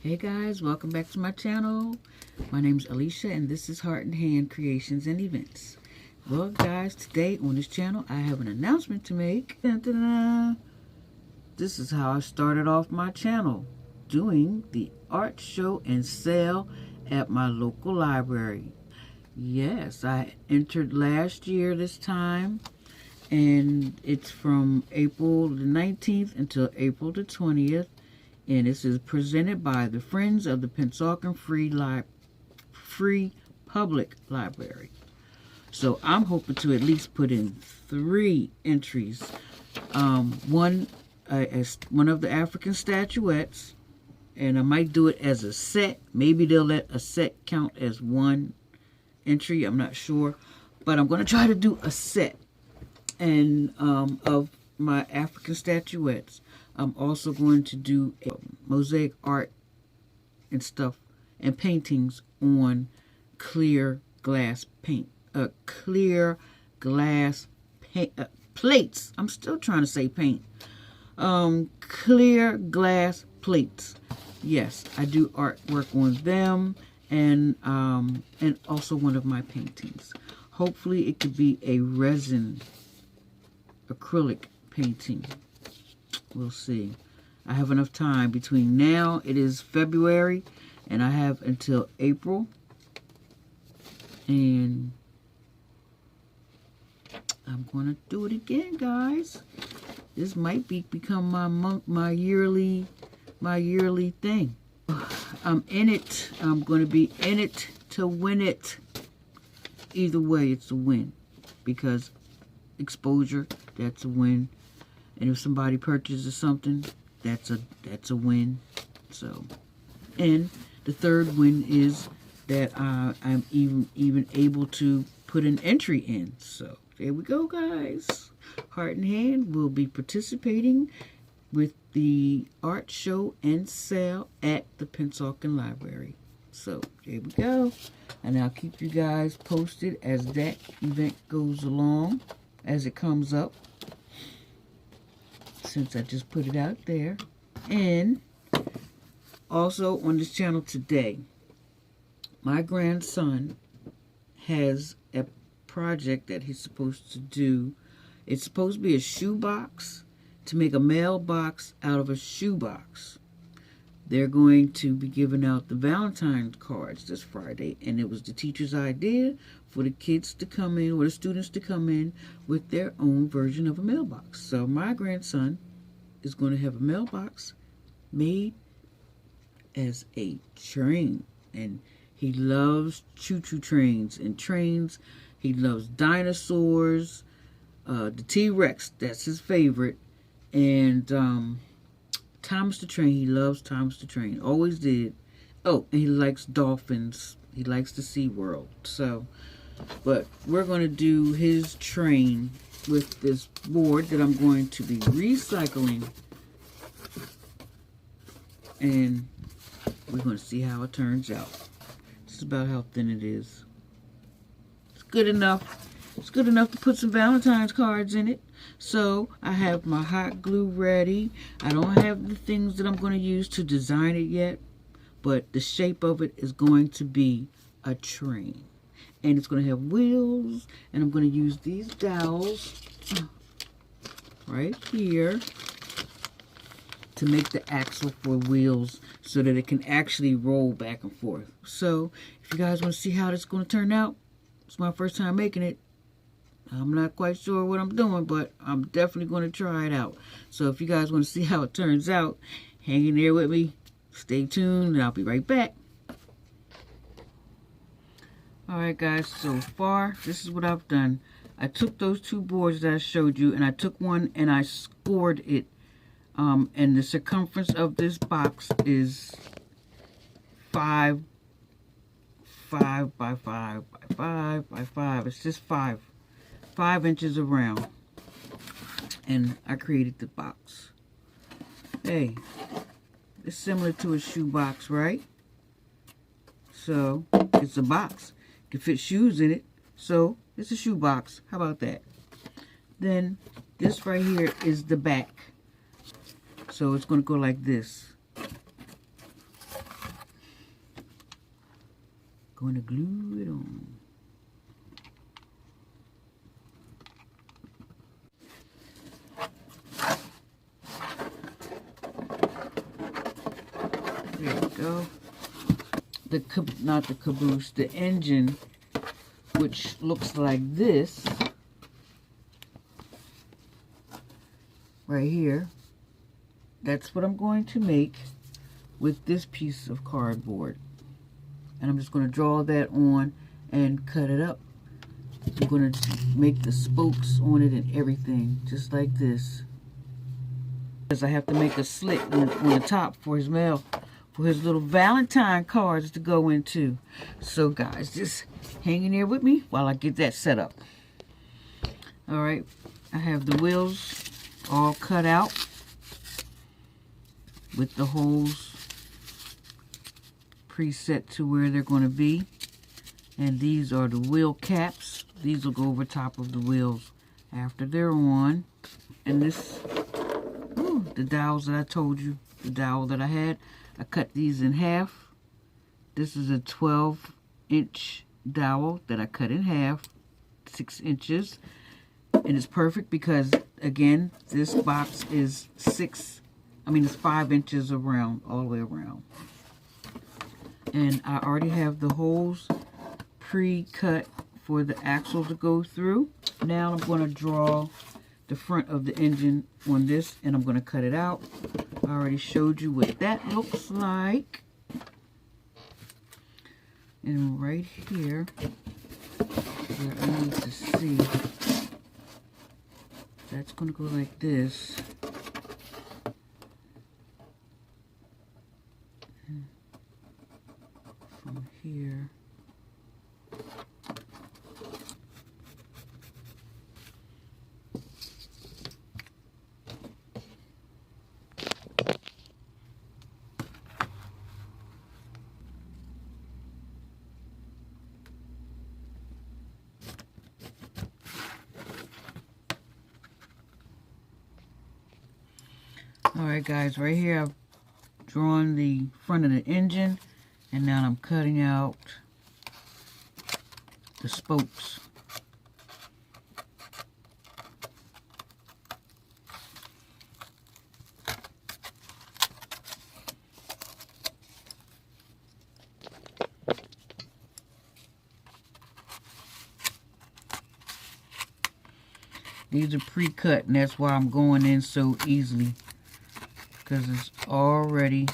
Hey guys, welcome back to my channel. My name is Alicia and this is Heart and Hand Creations and Events. Well guys, today on this channel I have an announcement to make. Dun, dun, dun. This is how I started off my channel, doing the art show and sale at my local library. Yes, I entered last year this time, and it's from April the 19th until April the 20th. And this is presented by the Friends of the Pennsauken Free Public Library. So I'm hoping to at least put in 3 entries. One as one of the African statuettes, and I might do it as a set. Maybe they'll let a set count as 1 entry. I'm not sure, but I'm going to try to do a set and of my African statuettes. I'm also going to do mosaic art and stuff and paintings on clear glass paint. Clear glass paint plates. I'm still trying to say paint. Clear glass plates. Yes, I do artwork on them, and also one of my paintings. Hopefully it could be a resin acrylic painting. We'll see. I have enough time between now. It is February, and I have until April. And I'm gonna do it again, guys. This might become my yearly thing. I'm in it. I'm gonna be in it to win it. Either way, it's a win, because exposure, that's a win. And if somebody purchases something, that's a win. So, and the third win is that I'm even able to put an entry in. So there we go, guys. Heart and Hand will be participating with the art show and sale at the Pennsauken Library. So there we go. And I'll keep you guys posted as that event goes along, as it comes up, since I just put it out there. And also on this channel today, my grandson has a project that he's supposed to do. It's supposed to be a shoebox, to make a mailbox out of a shoebox. They're going to be giving out the Valentine's cards this Friday, and it was the teacher's idea for the kids to come in, or the students to come in with their own version of a mailbox. So my grandson is going to have a mailbox made as a train, and he loves choo-choo trains and trains. He loves dinosaurs, the T-Rex, that's his favorite, and Thomas the Train. He loves Thomas the Train, always did. Oh, and he likes dolphins. He likes the Sea World. So, but we're going to do his train with this board that I'm going to be recycling, and we're going to see how it turns out. This is about how thin it is. It's good enough. It's good enough to put some Valentine's cards in it. So I have my hot glue ready. I don't have the things that I'm going to use to design it yet, but the shape of it is going to be a train. And it's going to have wheels, and I'm going to use these dowels right here to make the axle for wheels so that it can actually roll back and forth. So if you guys want to see how this is going to turn out, it's my first time making it. I'm not quite sure what I'm doing, but I'm definitely going to try it out. So if you guys want to see how it turns out, hang in there with me. Stay tuned, and I'll be right back. Alright guys, so far, this is what I've done. I took those 2 boards that I showed you, and I took one and I scored it. And the circumference of this box is 5 by 5 by 5 by 5. It's just 5 inches around, and I created the box. Hey, it's similar to a shoe box, right? So it's a box. You can fit shoes in it, so it's a shoe box. How about that? Then this right here is the back. So it's going to go like this. Going to glue it on. There we go. Not the caboose, the engine, which looks like this right here. That's what I'm going to make with this piece of cardboard. And I'm just going to draw that on and cut it up. I'm going to make the spokes on it and everything, just like this. Because I have to make a slit on the top for his mail, for his little Valentine cards to go into. So guys, just hang in there with me while I get that set up. Alright, I have the wheels all cut out with the holes preset to where they're going to be. And these are the wheel caps. These will go over top of the wheels after they're on. And this, the dowels that I told you, the dowel that I had, I cut these in half. This is a 12-inch dowel that I cut in half, 6 inches. And it's perfect because, again, this box is it's 5 inches around, all the way around. And I already have the holes pre-cut for the axle to go through. Now I'm going to draw the front of the engine on this, and I'm going to cut it out. I already showed you what that looks like. And right here, where I need to see, that's going to go like this. From here. Alright guys, right here I've drawn the front of the engine, and now I'm cutting out the spokes. These are pre-cut, and that's why I'm going in so easily, because it's already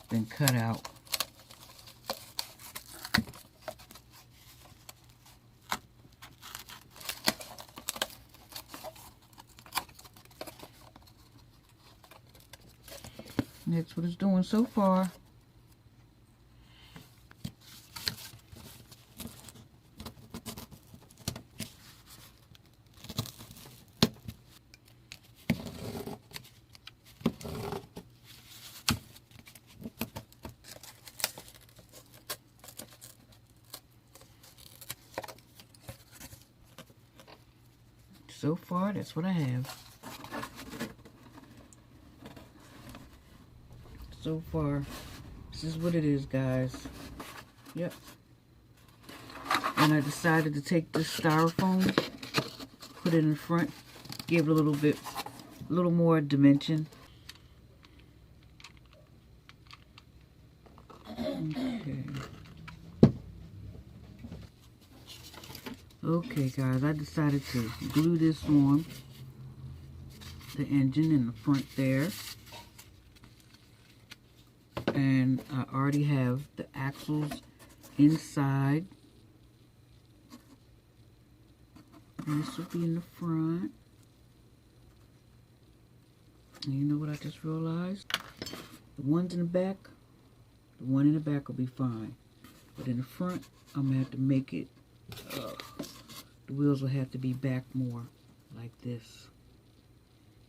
been cut out. And that's what it's doing so far. So far, that's what I have. So far, this is what it is, guys. Yep. And I decided to take this styrofoam, put it in front, give it a little more dimension. Okay. Okay guys, I decided to glue this on the engine in the front there. And I already have the axles inside. And this will be in the front. And you know what I just realized? The ones in the back, the one in the back will be fine. But in the front, I'm going to have to make it the wheels will have to be back more like this,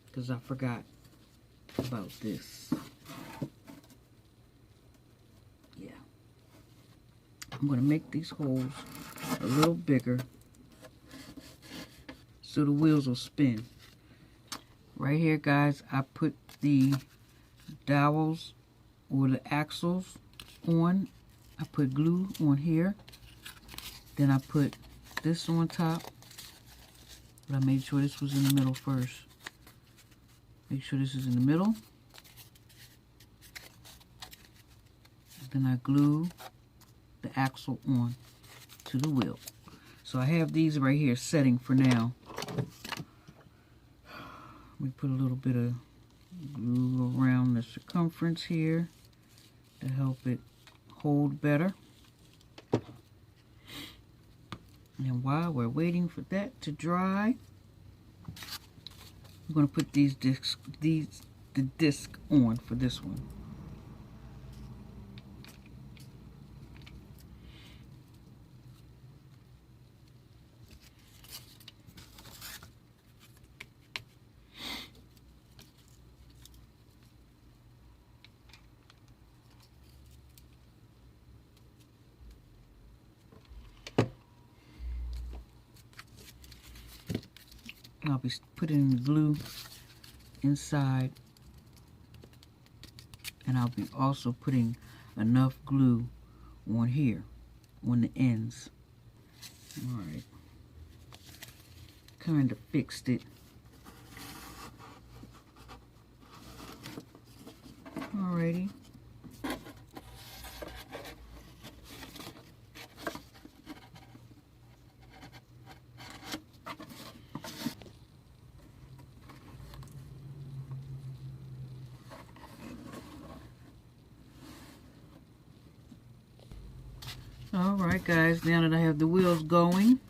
because I forgot about this. Yeah. I'm going to make these holes a little bigger so the wheels will spin. Right here, guys, I put the dowels or the axles on I put glue on here. Then I put this on top. But I made sure this was in the middle first. Make sure this is in the middle. Then I glue the axle on to the wheel. So I have these right here setting for now. Let me put a little bit of glue around the circumference here to help it hold better. And while we're waiting for that to dry, I'm going to put the disc on for this one. I'll be putting the glue inside, and I'll be also putting enough glue on here, on the ends. Alright. Kind of fixed it. Alrighty. Alright guys, now that I have the wheels going,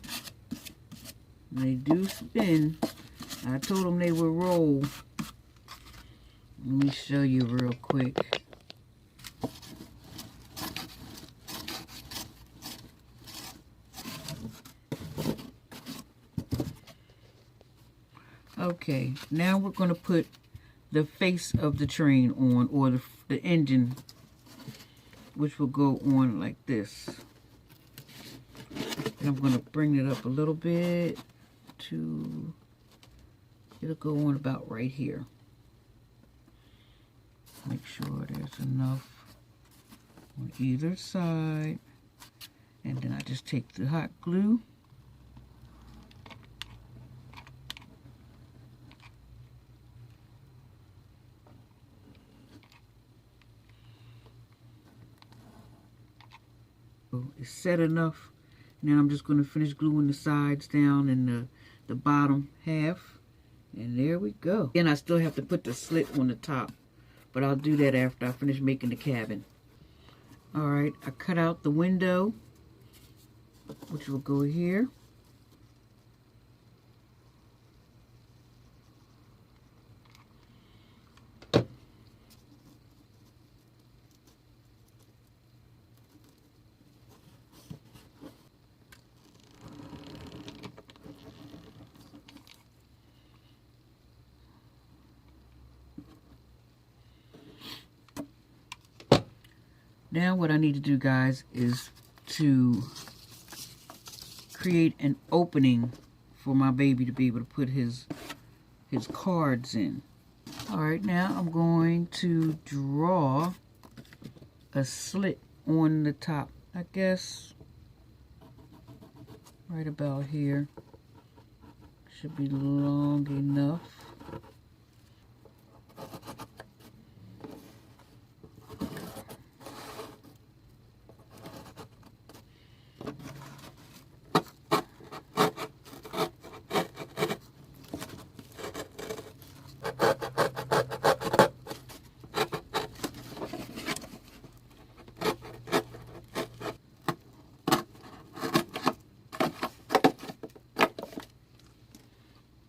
they do spin. I told them they would roll. Let me show you real quick. Okay, now we're going to put the face of the train on, or the engine, which will go on like this. And I'm going to bring it up a little bit to, it'll go on about right here. Make sure there's enough on either side. And then I just take the hot glue. It's set enough. Now I'm just going to finish gluing the sides down and the bottom half. And there we go. And I still have to put the slit on the top. But I'll do that after I finish making the cabin. Alright, I cut out the window, which will go here. Now what I need to do, guys, is to create an opening for my baby to be able to put his cards in. Alright, now I'm going to draw a slit on the top. I guess right about here. Should be long enough.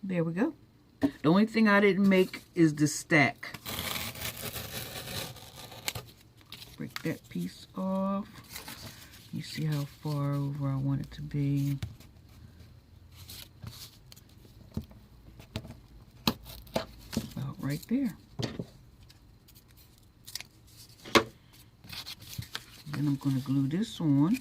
There we go. The only thing I didn't make is the stack. Break that piece off. You see how far over I want it to be. About right there. Then I'm going to glue this on.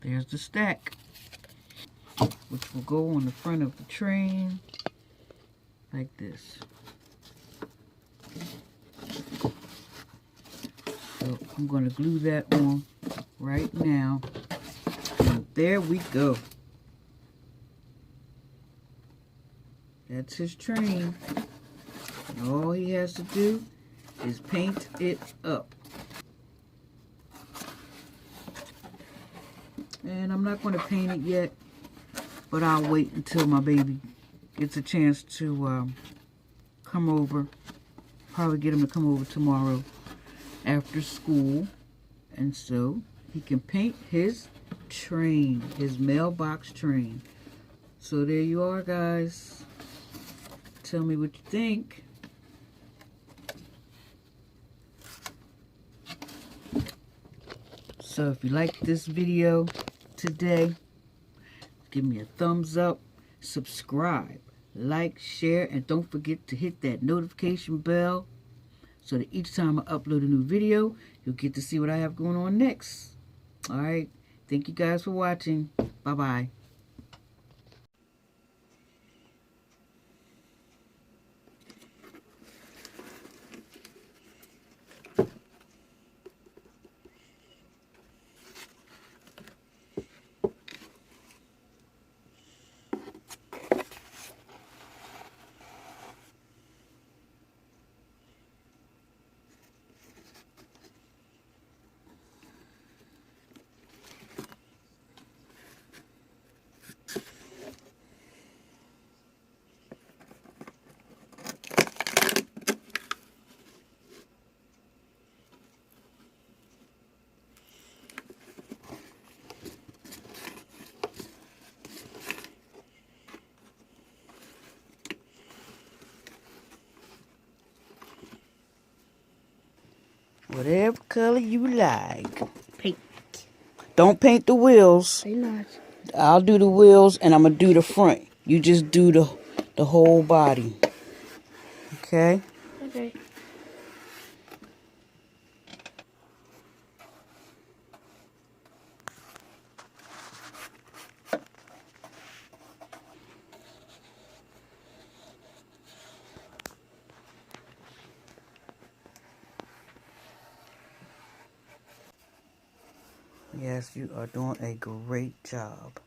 There's the stack, which will go on the front of the train like this. So I'm going to glue that on right now. And there we go. That's his train. And all he has to do is paint it up. And I'm not going to paint it yet, but I'll wait until my baby gets a chance to come over. Probably get him to come over tomorrow after school. And so he can paint his train, his mailbox train. So there you are, guys. Tell me what you think. So if you like this video today, give me a thumbs up, subscribe, like, share, and don't forget to hit that notification bell so that each time I upload a new video, you'll get to see what I have going on next. All right. Thank you guys for watching. Bye-bye. Whatever color you like. Pink. Don't paint the wheels. Why not? I'll do the wheels and I'm going to do the front. You just do the whole body. Okay? Okay. Yes, you are doing a great job.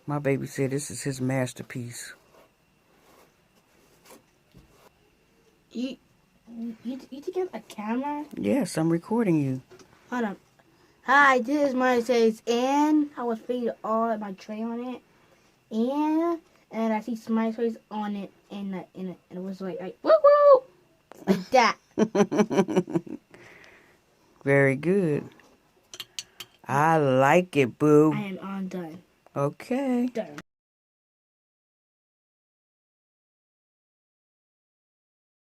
My baby said this is his masterpiece. You get a camera? Yes, I'm recording you. Hold on. Hi, this is my says and I was feeding all my tray on it, and I see Smiley's face on it, and it was like woo woo, like that. Very good. I like it, boo. I am all done. Okay. Done.